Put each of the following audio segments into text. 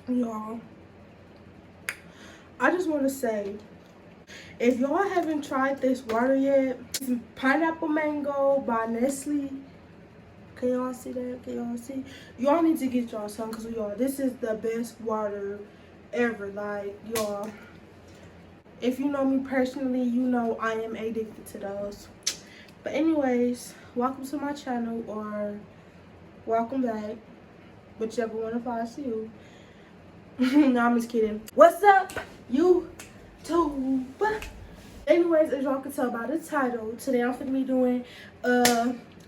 Y'all, I just want to say, if y'all haven't tried this water yet, it's Pineapple Mango by Nestle. Can y'all see that? Can y'all see? Y'all need to get y'all some, because y'all, this is the best water ever. Like, y'all, if you know me personally, you know I am addicted to those. But anyways, welcome to my channel, or welcome back, whichever one applies to you. No, I'm just kidding. What's up, YouTube? Anyways, as y'all can tell by the title, today I'm gonna be doing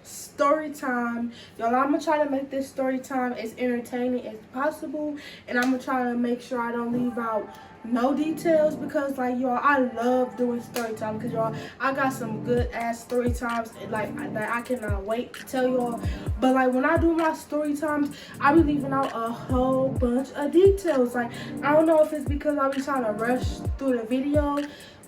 story time. Y'all, I'm gonna try to make this story time as entertaining as possible, and I'm gonna try to make sure I don't leave out no details, because like y'all, I love doing story time, because y'all, I got some good ass story times like that I cannot wait to tell y'all. But like when I do my story times, I be leaving out a whole bunch of details. Like, I don't know if it's because I be trying to rush through the video,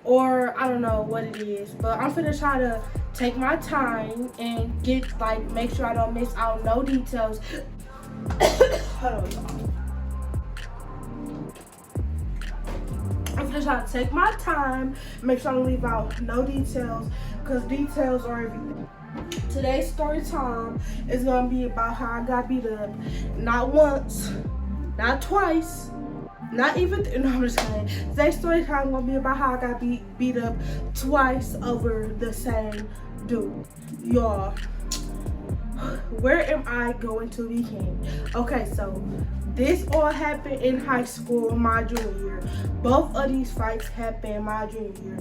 or I don't know what it is, but I'm finna try to take my time and get, like, make sure I don't miss out no details. Hold on, y'all. I'm finna try to take my time, make sure I don't leave out no details, because details are everything. Today's story time is gonna be about how I got beat up, not once, not twice, not even, no, I'm just kidding. Today's story time gonna be about how I got beat up twice over the same dude. Y'all, where am I going to begin? Okay, so this all happened in high school, my junior year. Both of these fights happened my junior year.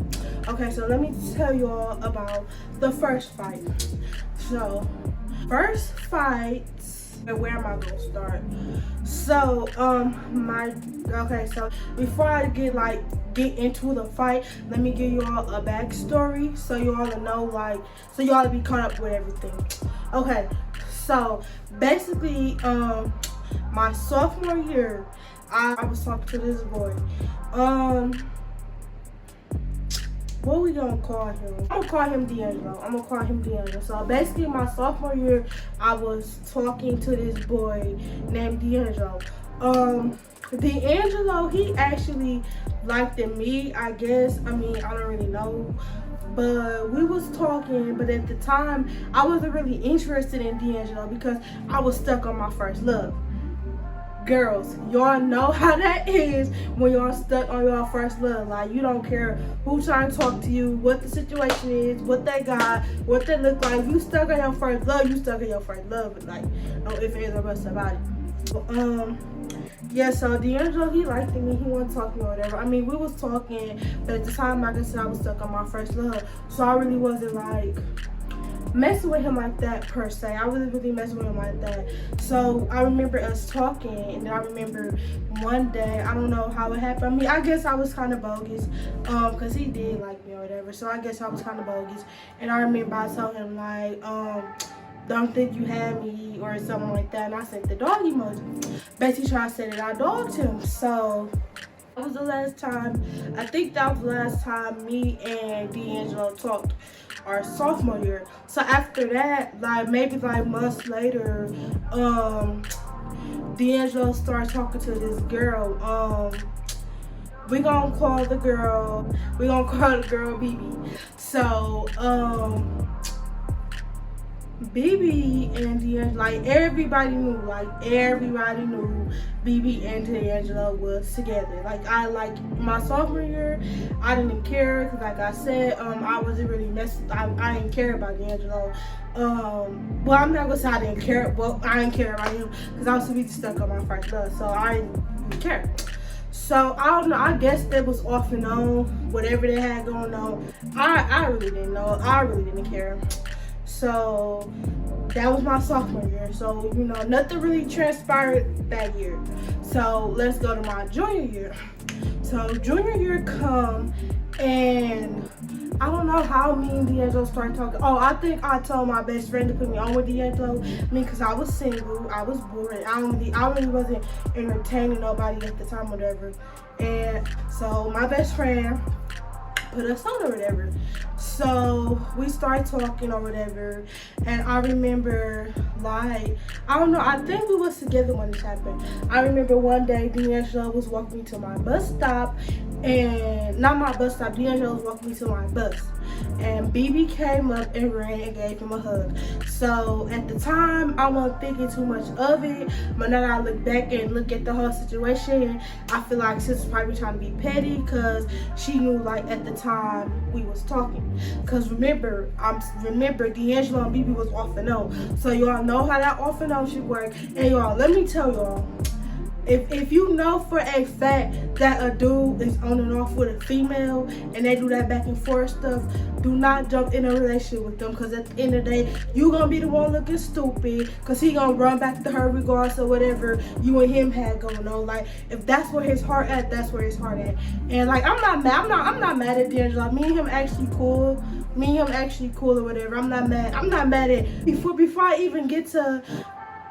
Okay, so let me tell y'all about the first fight. So, first fight, where am I gonna start? So, so before I get into the fight, let me give y'all a backstory, so y'all to know, like, so y'all to be caught up with everything. Okay, so basically, my sophomore year, I was talking to this boy. What we gonna call him? I'm gonna call him D'Angelo. So basically, my sophomore year, I was talking to this boy named D'Angelo. D'Angelo, he actually liked me, I guess. I mean, I don't really know. But we was talking, but at the time, I wasn't really interested in D'Angelo because I was stuck on my first love. Girls, y'all know how that is when y'all stuck on your first love. Like, you don't care who trying to talk to you, what the situation is, what they got, what they look like. You stuck on your first love, you stuck on your first love. Like, no ifs, ands, or buts about it. Yeah, so D'Angelo, he liked me, he wanted to talk to me or whatever. I mean, we was talking, but at the time, like I said, I was stuck on my first love. So I really wasn't like messing with him like that per se. I wasn't really messing with him like that. So I remember us talking, and then I remember one day, I don't know how it happened. I mean, I guess I was kind of bogus, because he did like me or whatever. So I guess I was kind of bogus. And I remember I told him like, don't think you had me or something like that. And I sent the dog emoji. Basically tried to say that I dogged him. So that was the last time, I think that was the last time me and D'Angelo talked our sophomore year. So after that, like maybe like months later, D'Angelo started talking to this girl. We gonna call the girl BB. So BB and D'Angelo, like everybody knew BB and D'Angelo was together. Like my sophomore year, I didn't care, because like I said, I wasn't really I didn't care about D'Angelo. Well, I'm not gonna say I didn't care. Well, I didn't care about him because I was too busy stuck on my first love, so I didn't care. So I don't know, I guess that was off and on, whatever they had going on. I really didn't know. I really didn't care. So that was my sophomore year. So, you know, nothing really transpired that year. So let's go to my junior year. So junior year come, and I don't know how me and D'Angelo started talking. Oh, I think I told my best friend to put me on with D'Angelo. I mean, because I was single, I was bored. I really wasn't entertaining nobody at the time, whatever. And so my best friend put us on or whatever. So we started talking or whatever, and I remember, like, I don't know, I think we was together when this happened. I remember one day D'Angelo was walking me to my bus stop, and not my bus stop, D'Angelo was walking me to my bus, and BB came up and ran and gave him a hug. So at the time I wasn't thinking too much of it, but now that I look back and look at the whole situation, I feel like sis was probably trying to be petty, because she knew, like, at the time we was talking. Because remember D'Angelo and BB was off and on, so y'all know how that off and on should work. And y'all, let me tell y'all, if you know for a fact that a dude is on and off with a female and they do that back and forth stuff, do not jump in a relationship with them, because at the end of the day, you gonna be the one looking stupid, because he gonna run back to her regardless of whatever you and him had going on. Like, if that's where his heart at, that's where his heart at. And like, I'm not mad at D'Angelo. Me and him actually cool. Or whatever. I'm not mad at before I even get to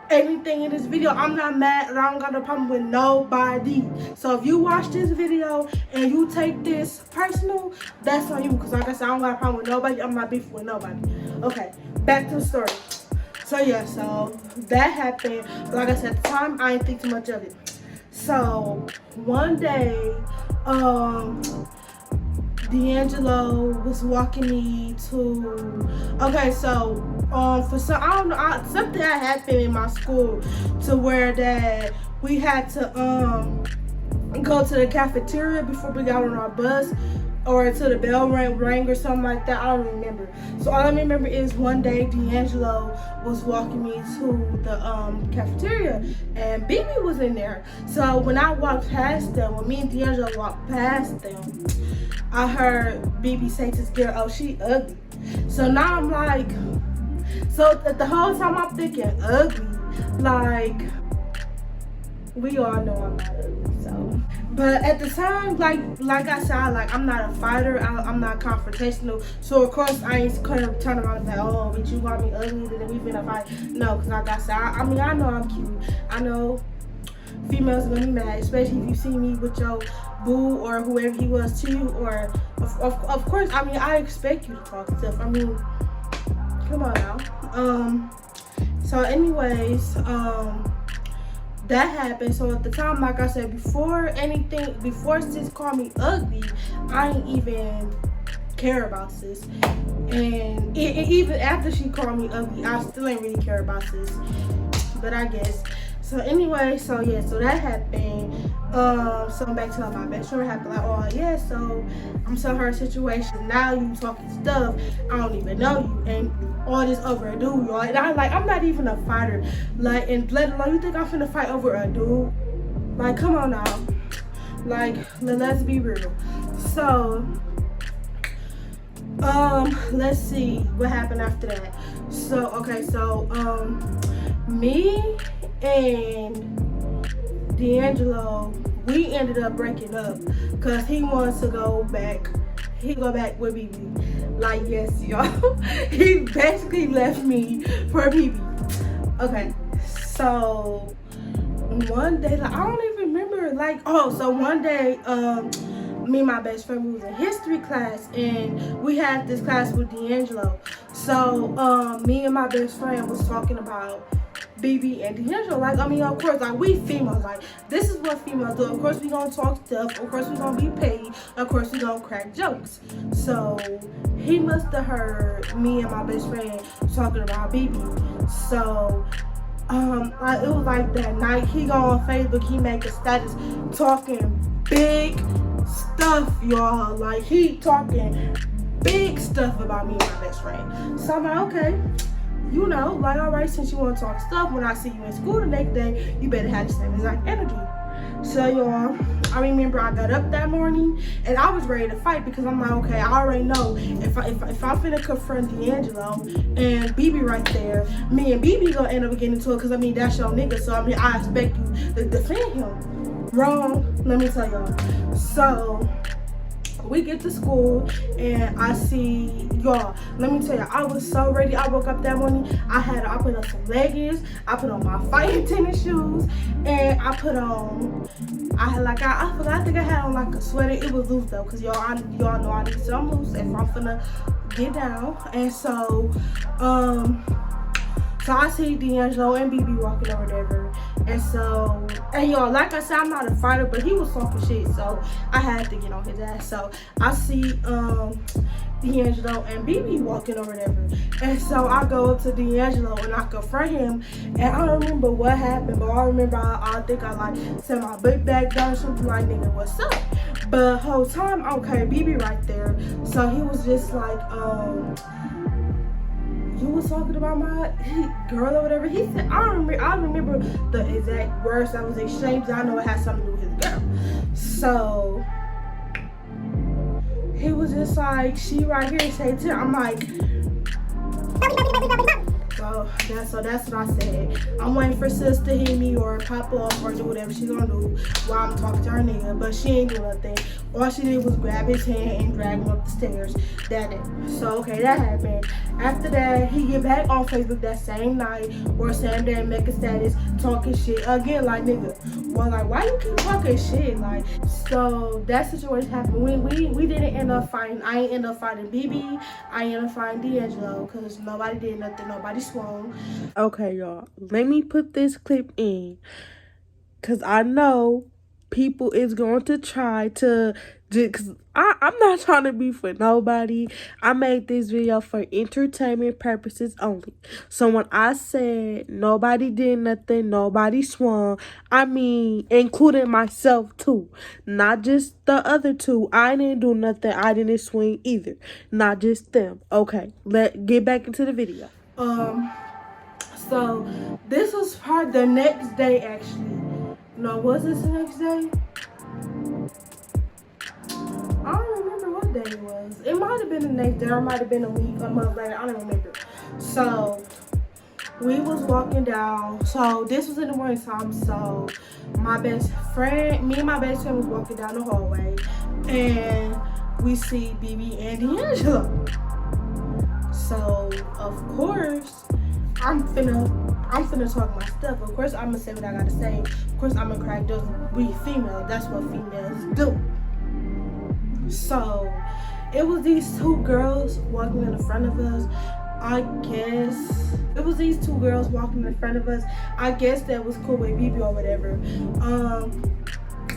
anything in this video. I'm not mad, and I don't got no problem with nobody. So if you watch this video and you take this personal, that's on you, because like I said, I don't got a problem with nobody. I'm not beefing with nobody. Okay, back to the story. So yeah, so that happened, but like I said, at the time I didn't think too much of it. So one day D'Angelo was walking me to, okay, so for some, I don't know, something that happened in my school to where that we had to go to the cafeteria before we got on our bus, or until the bell rang or something like that. I don't remember. So all I remember is one day D'Angelo was walking me to the cafeteria, and BB was in there. So when I walked past them, when me and D'Angelo walked past them, I heard BB say to this girl, "Oh, she ugly." So now I'm like, so the whole time I'm thinking ugly, like, we all know I'm not ugly. So, but at the time, like I said, I'm not a fighter. I'm not confrontational. So of course I ain't kind of turn around and say, "Oh, but you got me ugly, then we finna fight." No, because like I said, I mean, I know I'm cute. I know females are gonna be mad, especially if you see me with your boo or whoever he was to you. Or of course, I mean, I expect you to talk stuff. I mean, come on now. So anyways, that happened. So at the time, like I said, before sis called me ugly, I didn't even care about sis. And even after she called me ugly, I still ain't really care about sis. But I guess. So anyway, so yeah, so that happened. So I'm back to my best friend happened, like, oh yeah, so I'm telling her situation. Now you talking stuff, I don't even know you, and all this over a dude, y'all. And I'm not even a fighter. Like, and let alone, you think I'm finna fight over a dude? Like, come on now. Like, let's be real. So let's see what happened after that. So okay, so me and D'Angelo, we ended up breaking up because he wants to go back. He go back with BB. Like, yes, y'all. He basically left me for BB. Okay, so one day, like, I don't even remember, like, oh, so one day, me and my best friend, we was in history class, and we had this class with D'Angelo. So me and my best friend was talking about BB and D'Angelo. Like, I mean, of course, like, we females, like, this is what females do. Of course we gonna talk stuff, of course we gonna be paid, of course we gonna crack jokes. So he must have heard me and my best friend talking about BB. So it was like that night, he go on Facebook, he make a status talking big stuff, y'all. Like, he talking big stuff about me and my best friend. So I'm like, okay, you know, like, all right, since you want to talk stuff, when I see you in school the next day, you better have the same exact energy. So y'all, I remember I got up that morning and I was ready to fight, because I'm like, okay, I already know if I'm finna confront D'Angelo and BB right there, me and BB gonna end up getting into it, because I mean, that's your nigga. So I mean, I expect you to defend him. Wrong, let me tell y'all. So we get to school and I see y'all. Let me tell you, I was so ready. I woke up that morning. I put on some leggings. I put on my fighting tennis shoes, and I put on. I think I had on like a sweater. It was loose though, cause y'all know I need some loose if I'm finna get down. And so I see D'Angelo and BB walking over there. And y'all, like I said, I'm not a fighter, but he was talking shit, so I had to get on his ass. So I see D'Angelo and BB walking over there. And so I go up to D'Angelo and I confront him. And I don't remember what happened, but I remember I think I like set my butt back down or something like, nigga, what's up? But whole time, okay, BB right there. So he was just like, you was talking about my girl or whatever. He said, I remember the exact words that was exchanged. I know it had something to do with his girl. So he was just like, she right here, say to her. I'm like, so that's what I said. I'm waiting for sis to hit me or pop off or do whatever she's gonna do while I'm talking to her nigga, but she ain't do nothing. All she did was grab his hand and drag him up the stairs. That it. So okay, that happened. After that, he get back on Facebook that same night or same day and make a status talking shit again, like, nigga, well, like, why you keep talking shit? Like, so that situation happened. We didn't end up fighting. I ain't end up fighting BB. I ended up fighting D'Angelo because nobody did nothing. Nobody swung. Okay, y'all, let me put this clip in because I know people is going to try to, because I'm not trying to be for nobody. I made this video for entertainment purposes only. So when I said nobody did nothing, nobody swung, I mean including myself too. Not just the other two. I didn't do nothing. I didn't swing either. Not just them. Okay, let's get back into the video. So this was probably the next day actually. No, was this the next day? I don't remember what day it was. It might have been the next day or it might have been a week, a month later. I don't remember. So we was walking down. So this was in the morning time. So me and my best friend was walking down the hallway and we see BB and D'Angelo. So of course I'm finna talk my stuff. Of course I'm gonna say what I gotta say. Of course I'm gonna crack those. We female. That's what females do. So it was these two girls walking in the front of us. I guess it was these two girls walking in front of us. I guess that was cool with BB or whatever.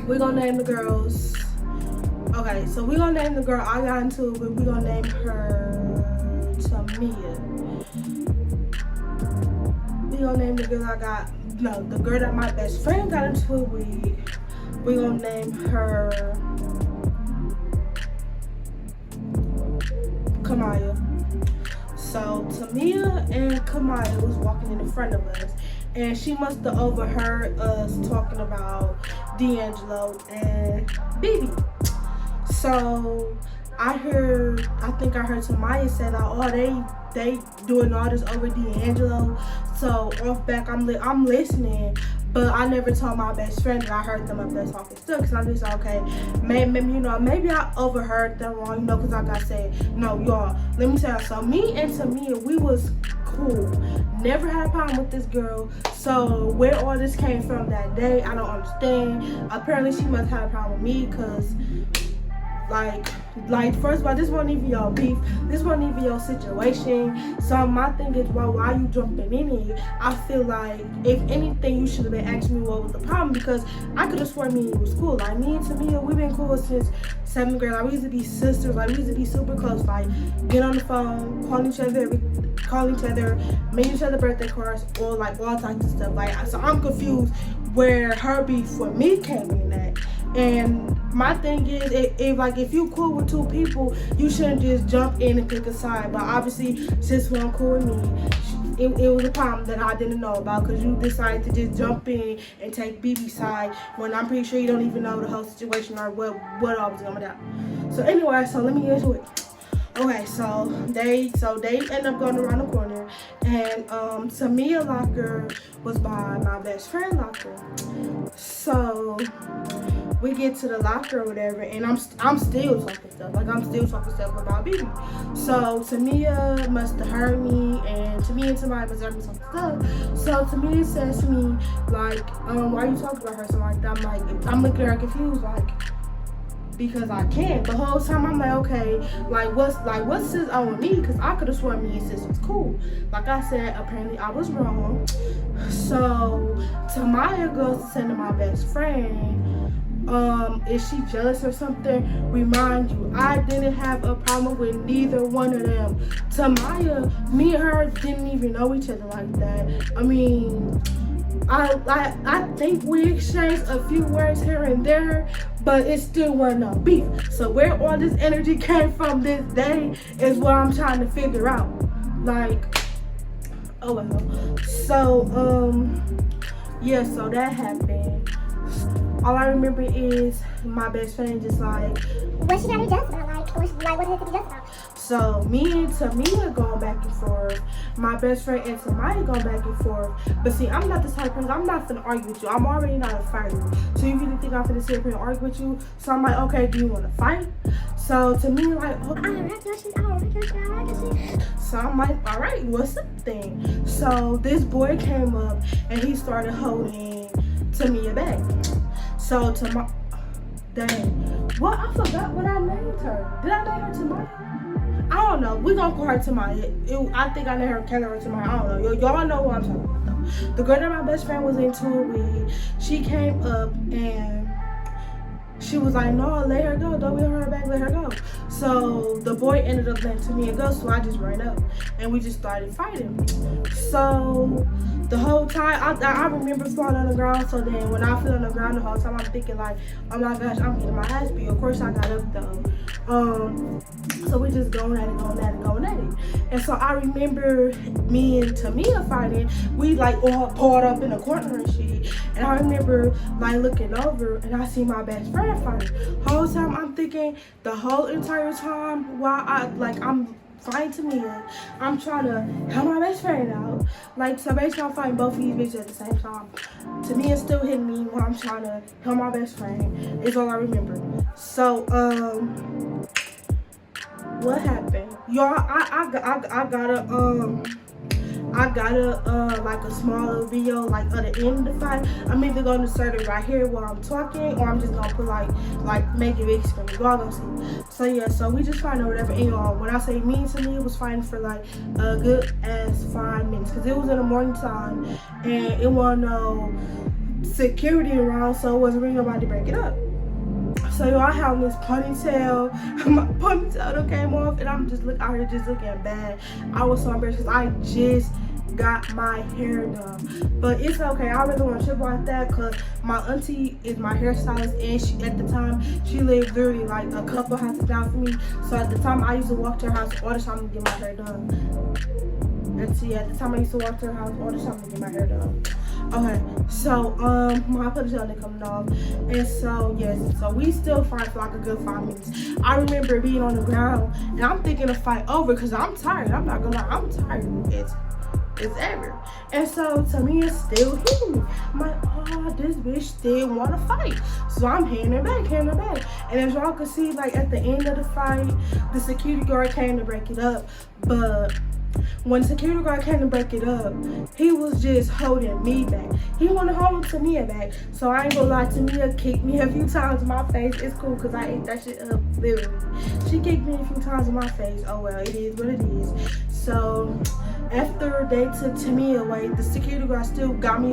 We're gonna name the girls. Okay, so we're gonna name the girl I got into it with. We're gonna name her Tamia. We gonna name the girl the girl that my best friend got into it with. We gonna name her Kamaya. So Tamia and Kamaya was walking in front of us, and she must have overheard us talking about D'Angelo and BB. So I think I heard Tamaya say that, oh, they doing all this over D'Angelo. So off back, I'm listening, but I never told my best friend that I heard them up there talking stuff. Cause I'm just like, okay, maybe I overheard them wrong, cause like I said, no, y'all, let me tell you. So me and Tamia, we was cool. Never had a problem with this girl. So where all this came from that day, I don't understand. Apparently she must have a problem with me, cause like first of all, this wasn't even your beef, this wasn't even your situation. So my thing is, well, why you jumping in it? I feel like if anything you should have been asking me what was the problem, because I could have sworn me and you was cool. Like me and Tamia, we've been cool since 7th grade. Like we used to be sisters, like we used to be super close, like get on the phone, call each other, make each other birthday cards, or like all types of stuff. Like, so I'm confused where her beef with me came in at. And my thing is, if you cool with two people, you shouldn't just jump in and pick a side. But obviously, since one cool with me, it was a problem that I didn't know about, because you decided to just jump in and take BB's side when I'm pretty sure you don't even know the whole situation or what all was going down. So anyway, so let me get into it. Okay, so they end up going around the corner, and Tamia locker was by my best friend locker. So we get to the locker or whatever, and I'm still talking stuff. Like, I'm still talking stuff about Bibi. So Tamia must have heard me, and Tamia and somebody must have heard me talking stuff. So Tamia says to me, like, why are you talking about her? Something like that. I'm looking at her confused, like, because I can't. The whole time I'm like, okay, what's this on me? Because I could have sworn me and sis was cool. Like I said, apparently I was wrong. So Tamaya goes to send to my best friend, is she jealous or something? Remind you, I didn't have a problem with neither one of them. Tamaya, me and her didn't even know each other like that. I mean, I think we exchanged a few words here and there, but it still wasn't no beef. So where all this energy came from this day is what I'm trying to figure out. Like, oh well. So yeah, so that happened. All I remember is my best friend just like, what she got to jealous about? Like, what is it to be jealous about? So me and Tamia going back and forth. My best friend and Tamaya going back and forth. But see, I'm not the type of person, I'm not finna argue with you. I'm already not a fighter. So you really think I'm finna sit here and argue with you? So I'm like, okay, do you wanna fight? So to me, like, oh, so I'm like, all right, what's the thing? So this boy came up and he started holding Tamia back. So dang, what? I forgot what I named her. Did I name her Tamaya? I don't know. We gonna call her Tamaya. I think I named her Kendra or Tamaya. I don't know. Y'all know what I'm talking about though. The girl that my best friend was into it with, she came up and she was like, no, let her go. Don't be on her back, let her go. So the boy ended up letting Tamia go, so I just ran up and we just started fighting. So the whole time, I remember falling on the ground. So then when I fell on the ground the whole time, I'm thinking like, oh my gosh, I'm getting my ass beat. Of course I got up though. So we just going at it. And so I remember me and Tamia fighting. We like all poured up in the corner and shit. And I remember like looking over and I see my best friend fighting. Whole time I'm thinking, the whole entire time while I'm fighting Tamia, I'm trying to help my best friend out. Like, so basically I'm fighting both of these bitches at the same time. Tamia's still hitting me while I'm trying to help my best friend. Is all I remember. So what happened, y'all? I got a like a small little video like at the end of the fight. I'm either gonna insert it right here while I'm talking, or I'm just gonna put like make it big screen. Y'all gonna see. So yeah, so we just fighting or whatever. And y'all, when I say me and Tamia was fighting for like a good ass 5 minutes, cause it was in the morning time and it wasn't no security around, so it wasn't really nobody to break it up. So y'all, I have this ponytail. My ponytail came off, and I'm just out here just looking bad. I was so embarrassed because I just got my hair done, but it's okay. I really want to trip like that because my auntie is my hairstylist, and she at the time she lived literally like a couple houses down from me. So at the time I used to walk to her house all the time to get my hair done. And see, at the time I used to walk to her house all the time to get my hair done. Okay, so my ponytail didn't come off, and so yes, so we still fight for like a good 5 minutes. I remember being on the ground and I'm thinking the fight over because I'm tired. I'm not gonna lie, I'm tired. It's ever. And so Tamia's still hitting me. I'm like, oh, this bitch still wanna fight. So I'm hitting her back. And as y'all can see, like at the end of the fight, the security guard came to break it up, but when the security guard came to break it up, he was just holding me back. He wanted to hold Tamia back. So I ain't gonna lie, Tamia kicked me a few times in my face. It's cool because I ate that shit up, literally. She kicked me a few times in my face. Oh well, it is what it is. So after they took Tamia away, the security guard still got me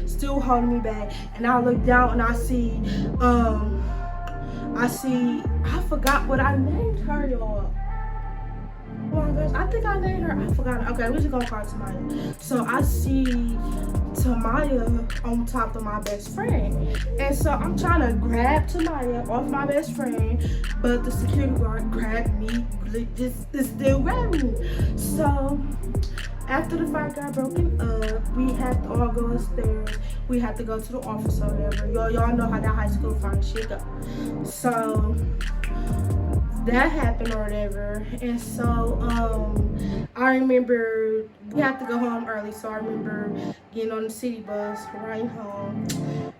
still holding me back. And I look down and I see, I forgot what I named her, y'all. Oh my gosh, I think I named her. I forgot. Okay, we're just gonna call her Tamaya. So I see Tamaya on top of my best friend. And so I'm trying to grab Tamaya off my best friend, but the security guard grabbed me, just still grabbing me. So after the fight got broken up, we had to all go upstairs. We had to go to the office or whatever. Y'all know how that high school fight shit go. So that happened or whatever. And so I remember we had to go home early, so I remember getting on the city bus riding home.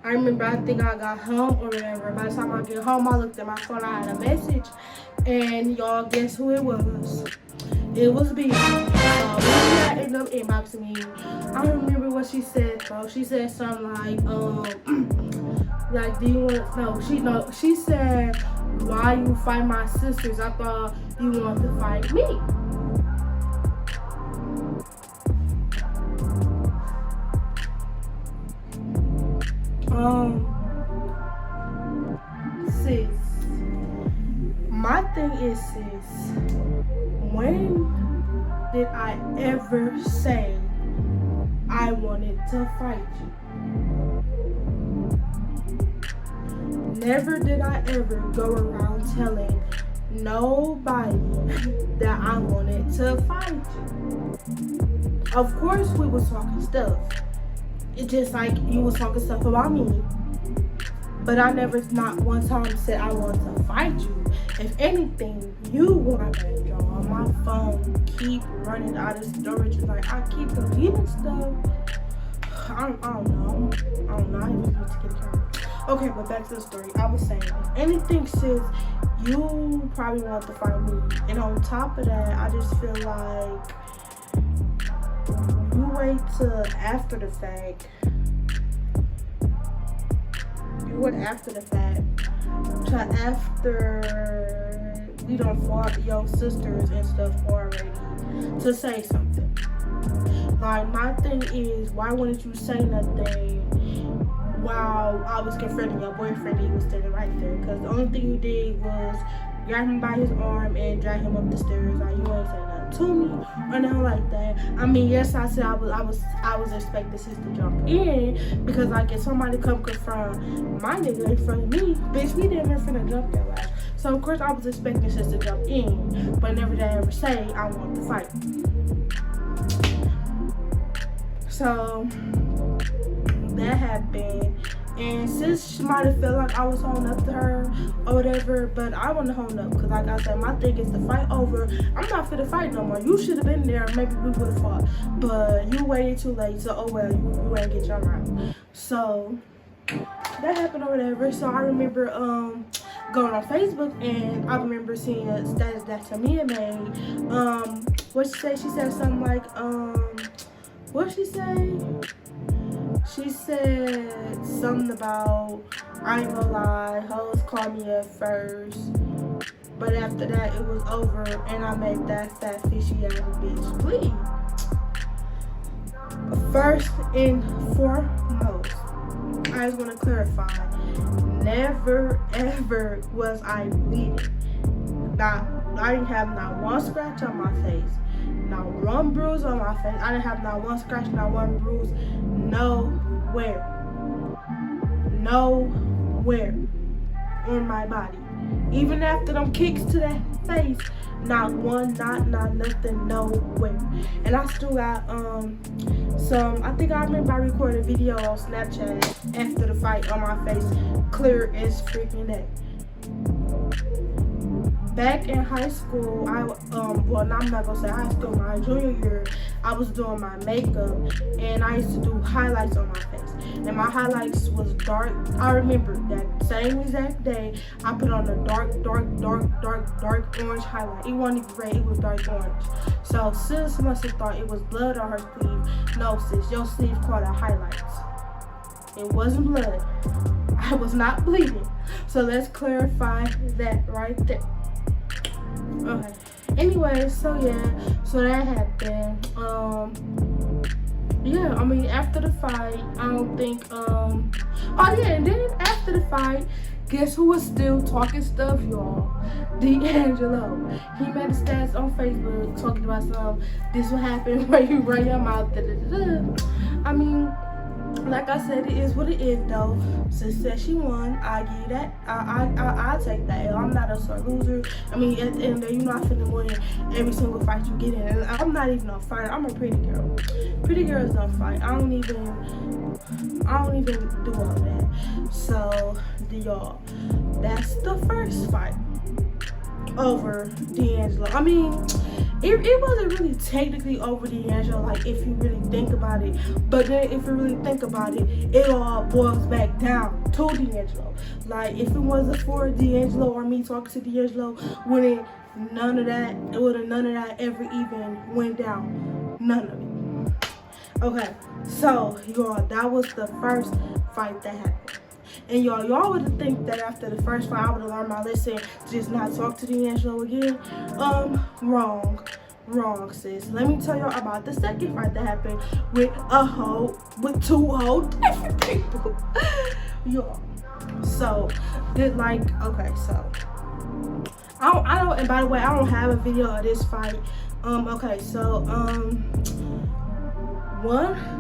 I I remember, I think I got home or whatever. By the time I get home, I looked at my phone, I had a message. And y'all, guess who it was? It was B. She ended up inboxing me. I don't remember what she said though. She said something like, do you want? No, she said, why you fight my sisters? I thought you wanted to fight me. Sis, my thing is, sis, when did I ever say I wanted to fight you? Never did I ever go around telling nobody that I wanted to fight you. Of course we was talking stuff. It's just like you was talking stuff about me. But I never, not one time, said I want to fight you. If anything, you want to y'all. My phone keep running out of storage. Like, I keep deleting stuff. I don't know. I even need to get a camera. Okay, but back to the story. I was saying, if anything, sis, you probably want to fight me. And on top of that, I just feel like you wait till after the fact. After the fact, to after we done fought your sisters and stuff already, to say something. Like, my thing is, why wouldn't you say nothing while I was confronting your boyfriend? He was standing right there. Because the only thing you did was grab him by his arm and drag him up the stairs. Like, you ain't say nothing to me or nothing like that. I mean, yes, I said I was expecting sis to jump in, because like, if somebody come confront my nigga in front of me, bitch, we didn't even finna jump that ass. So of course I was expecting sis to jump in, but never did I ever say I want to fight. So that happened. And sis, she might have felt like I was holding up to her or whatever, but I wasn't holding up, because like I said, my thing is to fight over. I'm not fit to fight no more. You should have been there, maybe we would have fought, but you waited too late, so oh well, you ain't get your round. So that happened or whatever. So I remember going on Facebook, and I remember seeing a status that Tamia made. What she say? She said something like, what she say? She said something about, I ain't gonna lie, hoes called me at first, but after that it was over, and I made that fat fishy ass bitch bleed. First and foremost, I just want to clarify, never ever was I bleeding. I didn't have not one scratch on my face, not one bruise on my face. I didn't have not one scratch, not one bruise, nowhere on my body. Even after them kicks to that face, not one, not nothing, nowhere. And I still got I think I remember I recorded a video on Snapchat after the fight on my face, clear as freaking day. Back in high school, well, I'm not gonna say high school, my junior year, I was doing my makeup, and I used to do highlights on my face, and my highlights was dark. I remember that same exact day, I put on a dark orange highlight. It wasn't even red, it was dark orange. So sis must have thought it was blood on her sleeve. No, sis, your sleeve caught a highlights. It wasn't blood. I was not bleeding. So let's clarify that right there. Okay. Anyway, so yeah, so that happened. Yeah, I mean, after the fight, I don't think, oh yeah, and then after the fight, guess who was still talking stuff, y'all? D'Angelo. He made a stats on Facebook talking about this will happen when you run your mouth, I mean, like I said, it is what it is though. Sis said she won. I give you that. I'll take that. I'm not a sore loser. I mean, at the end of the day, you're not finna win every single fight you get in. And I'm not even a fighter. I'm a pretty girl. Pretty girls don't fight. I don't even do all that. So, y'all, that's the first fight. over D'Angelo. I mean, it wasn't really technically over D'Angelo, like if you really think about it. But then if you really think about it, it all boils back down to D'Angelo. Like if it wasn't for D'Angelo or me talking to D'Angelo, wouldn't none of that ever even went down. None of it. Okay, so y'all, that was the first fight that happened. And y'all would think that after the first fight I would have learned my lesson to just not talk to D'Angelo again. Wrong, sis. Let me tell y'all about the second fight that happened with two whole different people. Y'all. So, okay, so I don't, and by the way, I don't have a video of this fight. Okay, so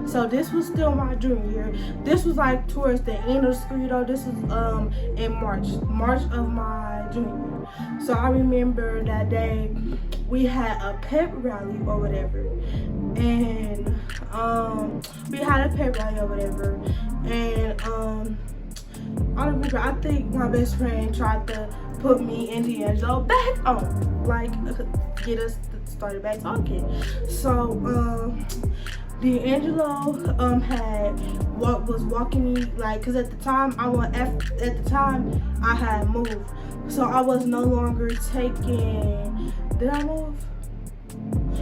so this was still my junior year. This was like towards the end of the school year though. This was in March of my junior year. So I remember that day we had a pep rally or whatever, and I remember, I think my best friend tried to put me and D'Angelo back on, like get us started back talking. So D'Angelo was walking me, like, cause at the time I had moved, so I was no longer taking. Did I move?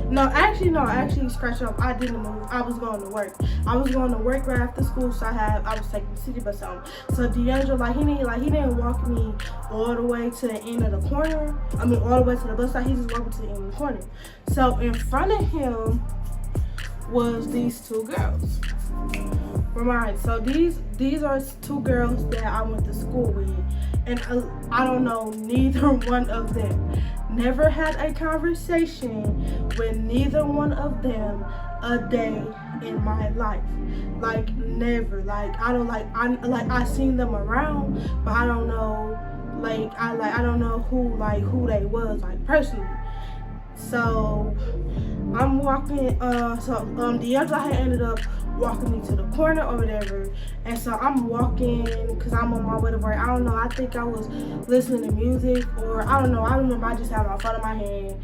No, actually, scratch up. I didn't move. I was going to work. Right after school, so I was taking the city bus home. So D'Angelo, he didn't walk me all the way to the end of the corner. I mean, all the way to the bus stop. He just walked me to the end of the corner. So in front of him was these two girls. Right. So these are two girls that I went to school with, and I don't know neither one of them. Never had a conversation with neither one of them a day in my life. Like never. I seen them around, but I don't know. I don't know who they was personally. So I'm walking. D'Angelo had ended up walking me to the corner or whatever, and so I'm walking because I'm on my way to work. I don't know, I think I was listening to music, or I don't know. I remember I just had my phone in my hand,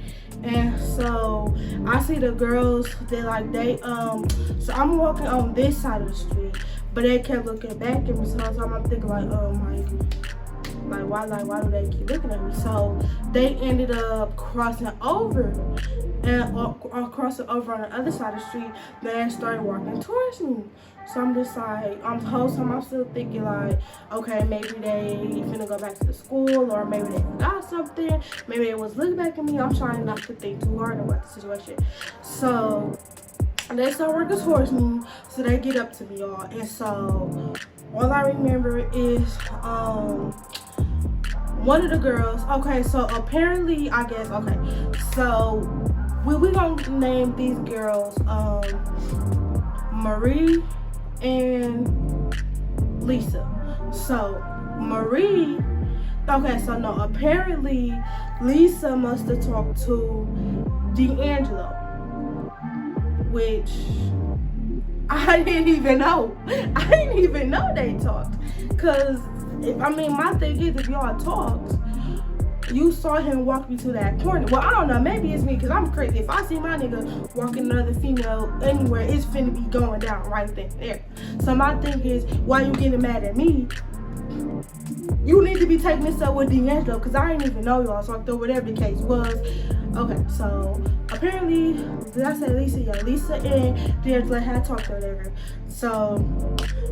and so I see the girls. So I'm walking on this side of the street, but they kept looking back at me. So I'm thinking why do they keep looking at me? So they ended up crossing over, and crossing over on the other side of the street. They started walking towards me. So I'm just like, the whole time I'm still thinking okay, maybe they finna go back to the school, or maybe they forgot something. Maybe they was looking back at me. I'm trying not to think too hard about the situation. So they start working towards me. So they get up to me, y'all, and so all I remember is one of the girls. Okay, so apparently, I guess. Okay, so we gonna name these girls Marei and Lisa. So Marei. Okay, so no. Apparently, Lisa must have talked to D'Angelo, which I didn't even know. I didn't even know they talked. Cause my thing is, if y'all talked, you saw him walk me to that corner. Well, I don't know. Maybe it's me, because I'm crazy. If I see my nigga walking another female anywhere, it's finna be going down right there. So my thing is, why you getting mad at me? You need to be taking this up with D'Angelo, because I didn't even know y'all talked, or whatever the case was. Okay, so apparently, did I say Lisa? Yeah, Lisa and D'Angelo had talked or whatever. So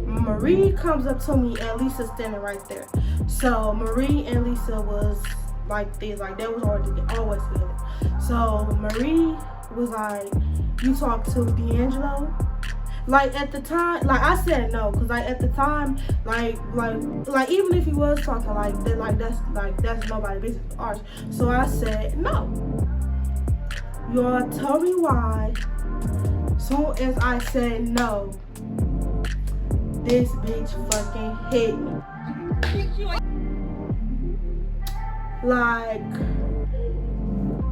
Marei comes up to me, and Lisa's standing right there. So Marei and Lisa was like this, they was always together. So Marei was like, you talk to D'Angelo? At the time, I said no, because at the time, even if he was talking that's nobody's business, ours. So I said no. Y'all, tell me why. Soon as I said no, this bitch fucking hit me.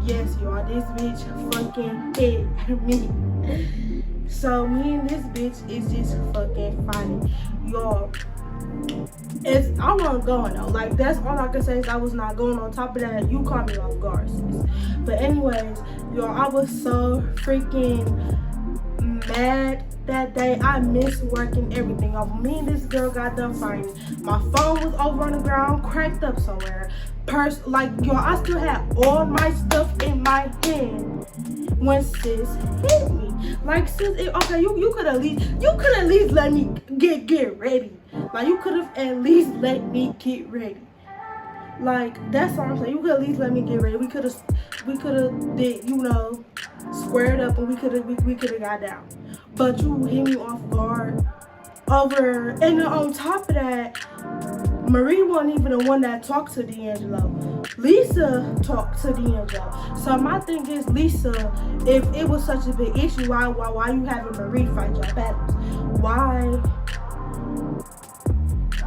Yes, y'all, this bitch fucking hit me. So me and this bitch is just fucking fighting. Y'all, I wasn't going though. Like, that's all I can say is I was not going. On top of that, you caught me off guard, sis. But anyways, y'all, I was so freaking mad that day. I missed work and everything. Me and this girl got done fighting. My phone was over on the ground, cracked up somewhere. Purse, like, y'all, I still had all my stuff in my hand when sis hit me. Like, sis, okay, you could at least let me get ready. Like, you could have at least let me get ready. Like, that's all I'm saying. You could at least let me get ready. We could have did, squared up, and we could have got down. But you hit me off guard over, and then on top of that, Marei wasn't even the one that talked to D'Angelo. Lisa talked to D'Angelo. So my thing is, Lisa, if it was such a big issue, why you having Marei fight your battles? Why?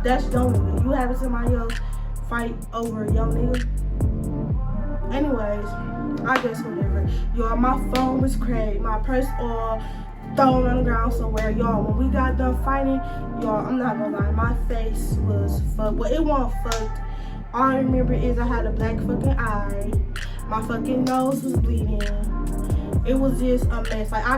That's dumb. You having somebody else fight over a young nigga? Anyways, I guess whatever. Y'all, my phone was cracked. My purse all thrown on the ground somewhere. Y'all, when we got done fighting, y'all, I'm not gonna lie, my face was fucked. Well, it wasn't fucked. All I remember is I had a black fucking eye. My fucking nose was bleeding. It was just a mess. Like, I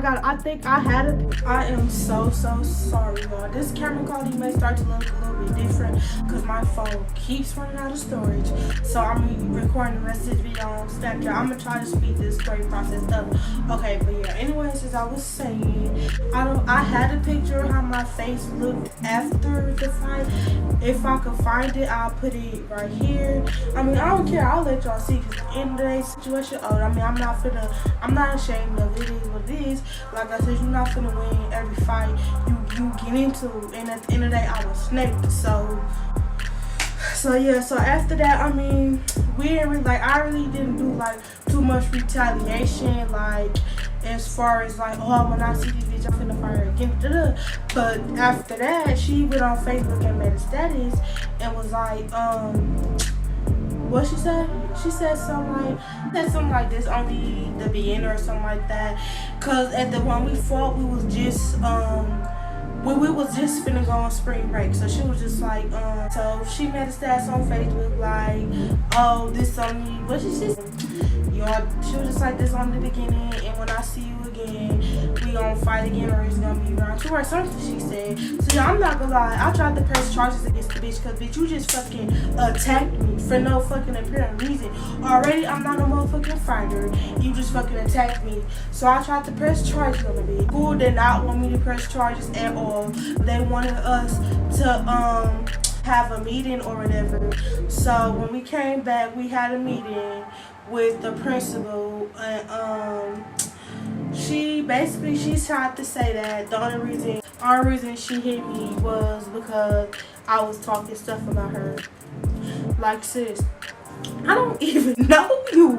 am so sorry, y'all. This camera quality may start to look a little bit different because my phone keeps running out of storage. So I'm recording the rest of this video on Snapchat. I'm gonna try to speed this story process up. Okay, but yeah, anyways, as I was saying, I had a picture of how my face looked after the fight. If I could find it, I'll put it right here. I mean, I don't care. I'll let y'all see, because at the end of the day, situation, I'm not ashamed of it. Is what it is. Like I said, you're not finna win every fight you get into, and at the end of the day, I was snaked. So yeah, so after that, I mean, I really didn't do like too much retaliation, like as far as like, oh, when I see this bitch, I'm finna fire her again. But after that, she went on Facebook and made a status and was like, what she said? She said something like this on the beginning or something like that. Cause when we fought, we was just we was just finna go on spring break. So she was just like, so she made a status on Facebook like, oh, this on me. What she said? Y'all, she was just like this on the beginning, and when I see you again, we gonna fight again, or it's gonna be round two or something, she said. So yeah, I'm not gonna lie, I tried to press charges against the bitch, cause bitch, you just fucking attacked me for no fucking apparent reason. Already, I'm not a motherfucking fighter. You just fucking attacked me. So I tried to press charges on the bitch. School did not want me to press charges at all. They wanted us to have a meeting or whatever. So when we came back, we had a meeting with the principal, and she tried to say that the only reason she hit me was because I was talking stuff about her. Like, sis, I don't even know you.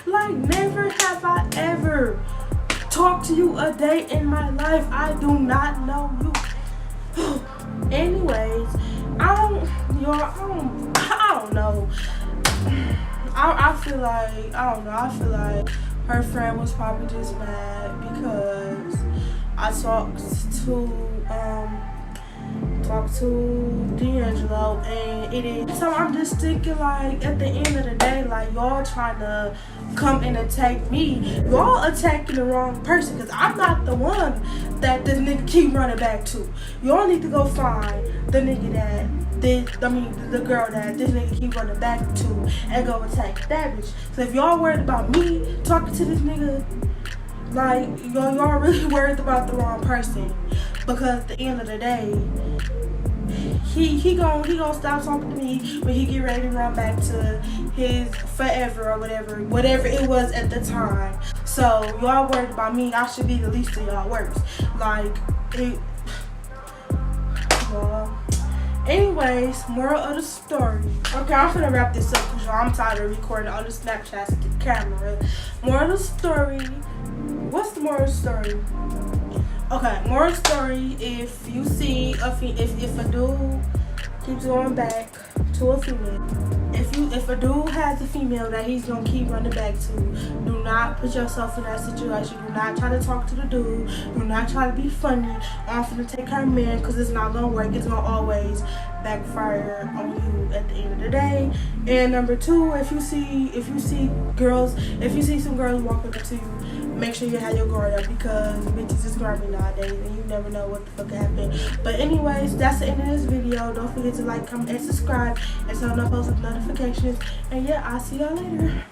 Like, never have I ever talked to you a day in my life. I do not know you. Anyways, I don't know. I feel like her friend was probably just mad because I talked to D'Angelo, and it is. So I'm just thinking, like, at the end of the day, like, y'all trying to come and attack me. Y'all attacking the wrong person, because I'm not the one that this nigga keep running back to. Y'all need to go find the nigga the girl that this nigga keep running back to, and go attack that bitch. So if y'all worried about me talking to this nigga, like, y'all really worried about the wrong person. Because at the end of the day, he gonna stop talking to me when he get ready to run back to his forever or whatever it was at the time. So y'all worried about me, I should be the least of y'all worries. Like, it. Well, anyways, moral of the story. Okay, I'm gonna wrap this up because I'm tired of recording on the Snapchat camera. Moral of the story. What's the moral of the story? Okay, moral story: if you see if a dude keeps going back to a female if a dude has a female that he's gonna keep running back to, do not put yourself in that situation. Do not try to talk to the dude. Do not try to be funny. I'm finna take her man, because it's not gonna work. It's gonna always backfire on you at the end of the day. And number two, if you see some girls walking up to you, make sure you have your guard up, because bitches is grimy nowadays and you never know what the fuck happened. But anyways, that's the end of this video. Don't forget to like, comment, and subscribe, and turn on post notifications. And yeah, I'll see y'all later.